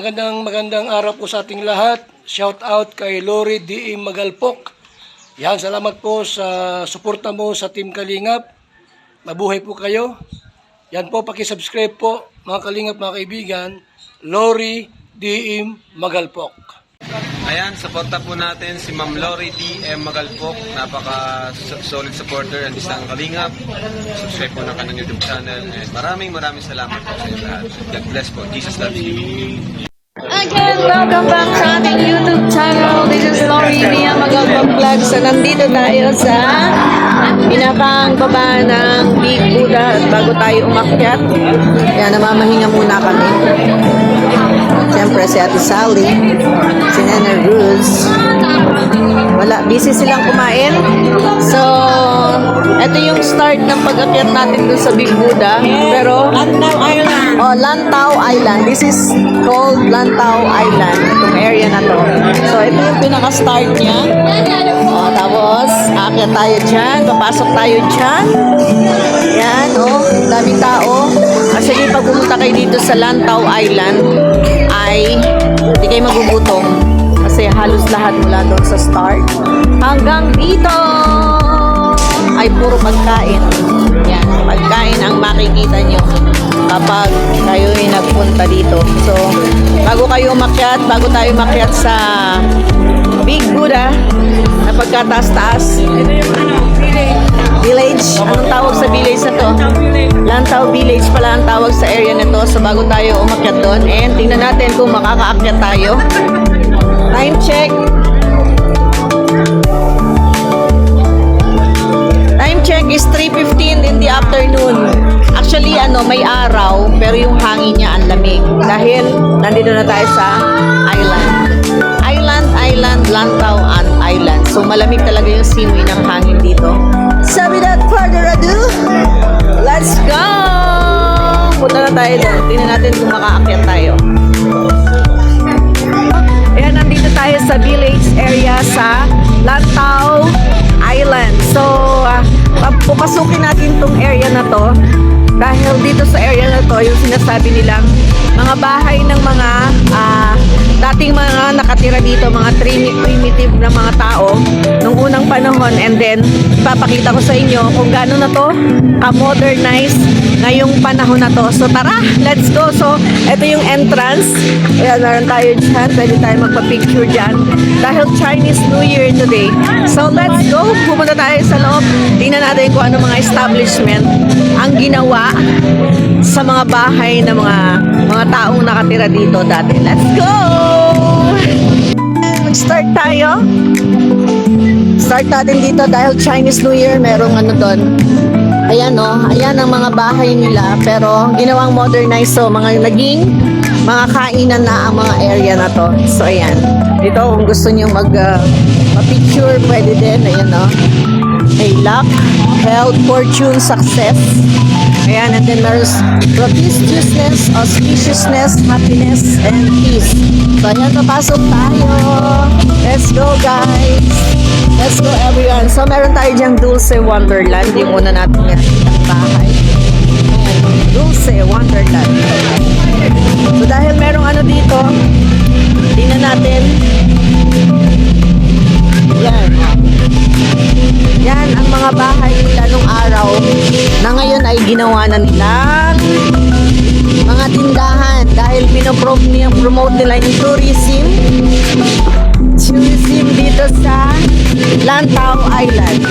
magandang araw po sa ating lahat. Shout out kay Lori D. Magalpok. Yan, salamat po sa suporta mo sa Team Kalingap. Mabuhay po kayo. Yan po, paki-subscribe po mga Kalingap, mga kaibigan. Lori D. Magalpok. Ayan, suporta po natin si Ma'am Lori D.M. Magalpok. Napaka-solid supporter ng isang Kalingap. Subscribe po ng kanyang YouTube channel. And maraming salamat po sa inyo lahat. God bless po. Jesus loves you. Again, welcome back sa ating YouTube channel. This is Lori D.M. Magalpok Vlog. So, nandito tayo sa pinakang baba ng Big Buddha. At bago tayo umakyat, yan, namamahinga muna kami. Siyempre, si Ate Sally, si Nana Ruz. Wala, busy silang kumain. So, ito yung start ng pag-akyat natin dun sa Big Buddha. Pero, Lantau Island. Oh, Lantau Island. This is called Lantau Island. Itong area na to. So, ito yung pinaka-start niya. Oh, tapos, akyat tayo dyan. Papasok tayo dyan. Yan, oh, daming tao. Actually, pag pumunta kayo dito sa Lantau Island, ay hindi kayo magugutom. Kasi halos lahat mula doon sa start hanggang dito ay puro pagkain. Yan, pagkain ang makikita nyo kapag kayo ay nagpunta dito. So, bago tayo umakyat sa Big Buddha na pagkataas-taas, village. Anong tawag sa village na to? Lantau Village pala ang tawag sa area na to. So, bago tayo umakyat doon, and tingnan natin kung makakaakyat tayo. Time check. Time check is 3:15 in the afternoon. Actually, may araw, pero yung hangin niya ang lamig. Dahil, nandito na tayo sa Island, Lantau Island. So, malamig talaga yung simoy ng hangin dito. So, without further ado, let's go! Punta na tayo doon. Tingnan natin kung makaakyat tayo. Ayan, nandito tayo sa village area sa Lantau Island. So, pupasukin natin tong area na to. Dahil dito sa area na to, yung sinasabi nilang mga bahay ng mga dating mga nakatira dito, mga primitive na mga tao nung unang panahon, and then ipapakita ko sa inyo kung gaano na to ka-modernize ngayong panahon na to. So tara, let's go. So ito yung entrance. Ayan, meron tayo dyan. Pwede tayo magpa-picture dyan dahil Chinese New Year today. So let's go. Pumunta tayo sa loob. Tingnan natin kung ano mga establishment ang ginawa sa mga bahay ng mga taong nakatira dito dati. Let's go! Mag-start tayo. Start natin dito dahil Chinese New Year, merong doon. Ayan ayan ang mga bahay nila, pero ginawang modernized. So naging mga kainan na ang mga area na to. So ayan, dito kung gusto nyo ma-picture, pwede din. Ayan may luck, health, fortune, success. Ayan, and then there's propitiousness, auspiciousness, happiness, and peace. So ayan, papasok tayo. Let's go, guys. Let's go, everyone. So meron tayo dyang Dulce Wonderland. Yung una natin yan bahay. Ayan, Dulce Wonderland. So dahil merong dito, tingnan natin. Yan. Yan ang mga bahay nila nung araw na ngayon ay ginawa na nilang mga tindahan dahil pinopromote nila yung tourism dito sa Lantau Island.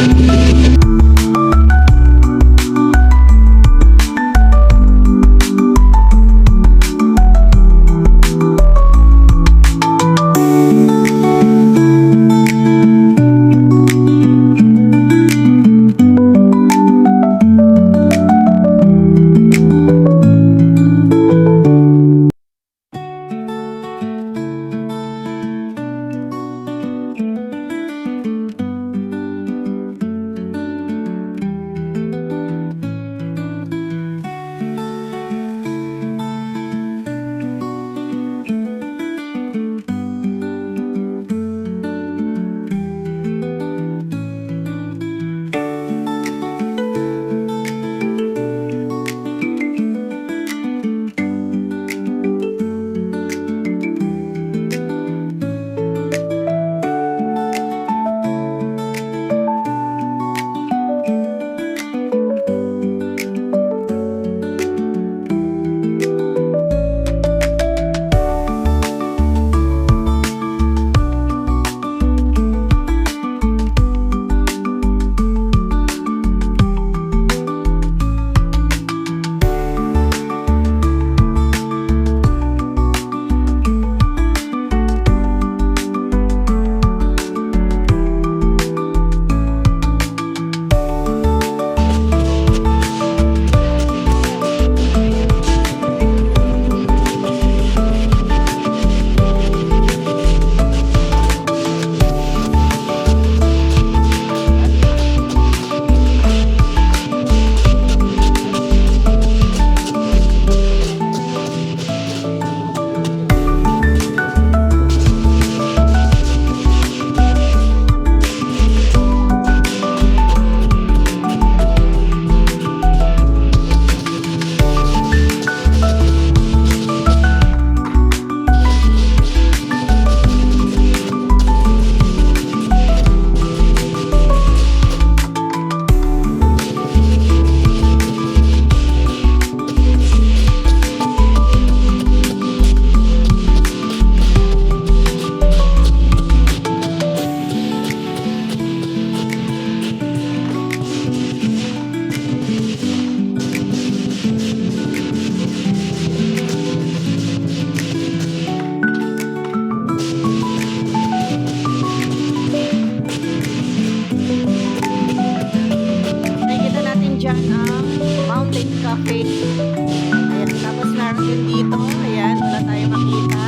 Green Cafe. Ayan, tapos meron din dito. Ayan, wala tayo makita.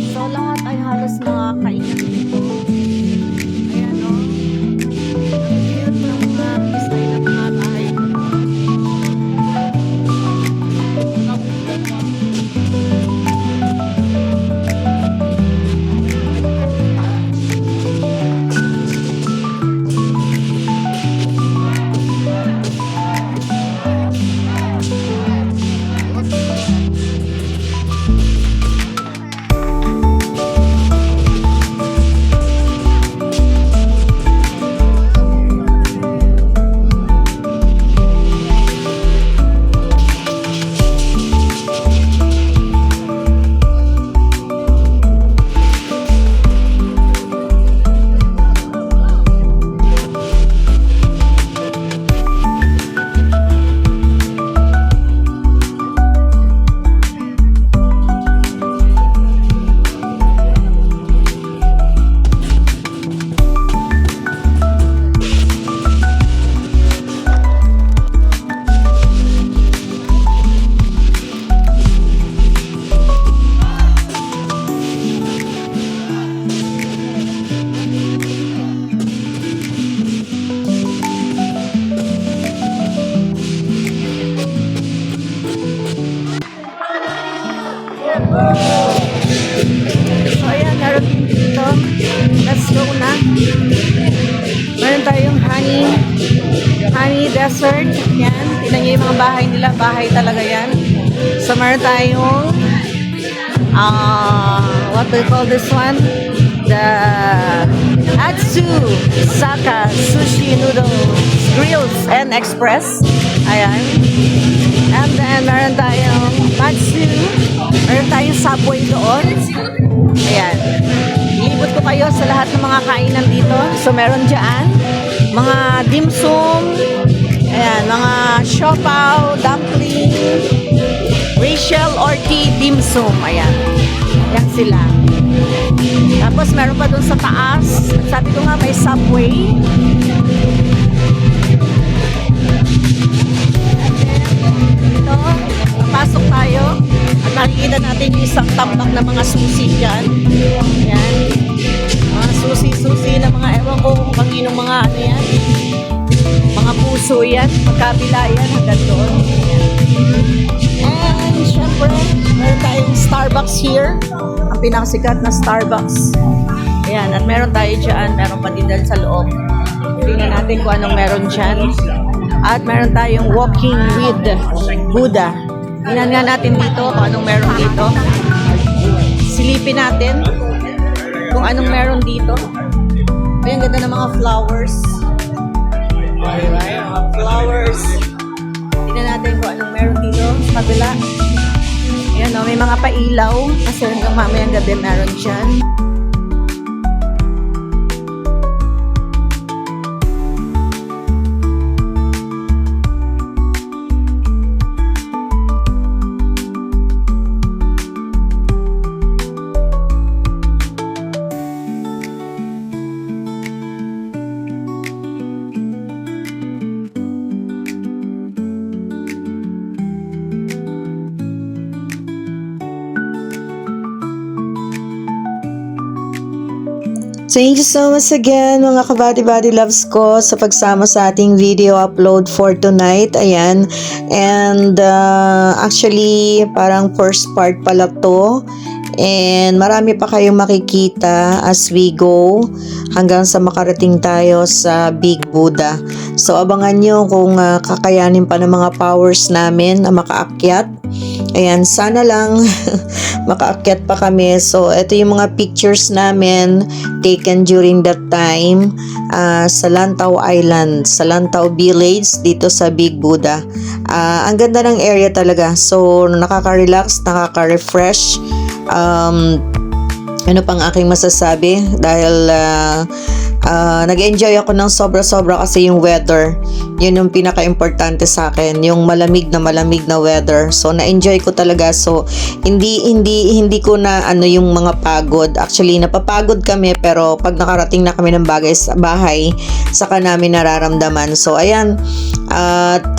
So, lahat ay halos mga kainan dito. Ayan, no? Ang cute ng mga design ng mga bahay. So, ayan, meron dito. Let's go na. Meron tayong honey desert. Yan, tingnan nyo yung mga bahay nila. Bahay talaga yan. So, meron tayong what do you call this one? The Atsu Saka Sushi Noodles Grills and Express. Ayan. And then, meron tayong Matsu. Meron tayong Subway doon. Ayan. Ilibot ko kayo sa lahat ng mga kainan dito. So, meron dyan. Mga dim sum. Ayan. Mga siopaw, dumpling. Rachel Ortiz dim sum. Ayan. Ayan sila. Tapos, meron pa doon sa taas. Sabi ko nga, may Subway. Ito, pasok tayo at nakikita natin yung isang tambak na mga susi dyan. Yan. Mga susi na mga ewan ko kung kanginong mga ano yan. Mga puso yan. Magkabila yan hanggang doon. Yan. And syempre, meron tayong Starbucks here. Ang pinakasikat na Starbucks. Ayan. At meron tayo dyan. Meron pa din dyan sa loob. Tingnan natin kung anong meron dyan. At meron tayong Walking with Buddha. Tingnan nga natin dito kung anong meron dito. Silipin natin kung anong meron dito. Ay, ang ganda ng mga flowers. Alright, mga flowers. Tingnan natin kung anong meron dito sa kabila. Ayan o, may mga pailaw. Kasi hanggang mamayang gabi meron dyan. Thank you so much again mga kabady-body loves ko sa pagsama sa ating video upload for tonight. Ayan. And actually parang first part pala to. And marami pa kayong makikita as we go hanggang sa makarating tayo sa Big Buddha. So abangan nyo kung kakayanin pa ng mga powers namin na makaakyat. Ayan, sana lang makaakyat pa kami. So, ito yung mga pictures namin taken during that time sa Lantau Island, sa Lantau Village, dito sa Big Buddha. Ang ganda ng area talaga. So, nakaka-relax, nakaka-refresh. Ano pang aking masasabi? Dahil Nag-enjoy ako ng sobra-sobra kasi yung weather. Yun yung pinaka-importante sa akin, yung malamig na weather. So na-enjoy ko talaga. So hindi ko na yung mga pagod. Actually, napapagod kami pero pag nakarating na kami ng bahay, saka namin nararamdaman. So ayan, at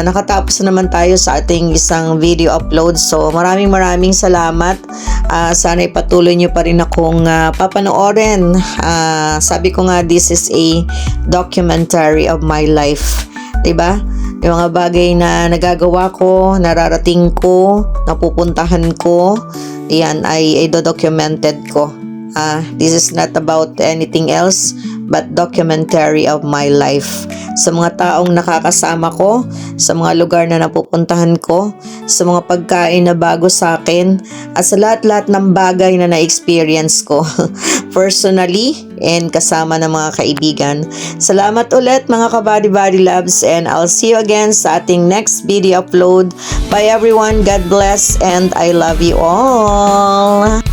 nakatapos na naman tayo sa ating isang video upload. So maraming salamat. Sana ipatuloy nyo pa rin akong papanoorin. Sabi ko nga, this is a documentary of my life. Diba? Yung mga bagay na nagagawa ko, nararating ko, napupuntahan ko, yan ay documented ko. This is not about anything else but documentary of my life. Sa mga taong nakakasama ko, sa mga lugar na napupuntahan ko, sa mga pagkain na bago sa akin, at sa lahat-lahat ng bagay na na-experience ko personally and kasama ng mga kaibigan. Salamat ulit mga ka-Body Loves, and I'll see you again sa ating next video upload. Bye everyone, God bless, and I love you all.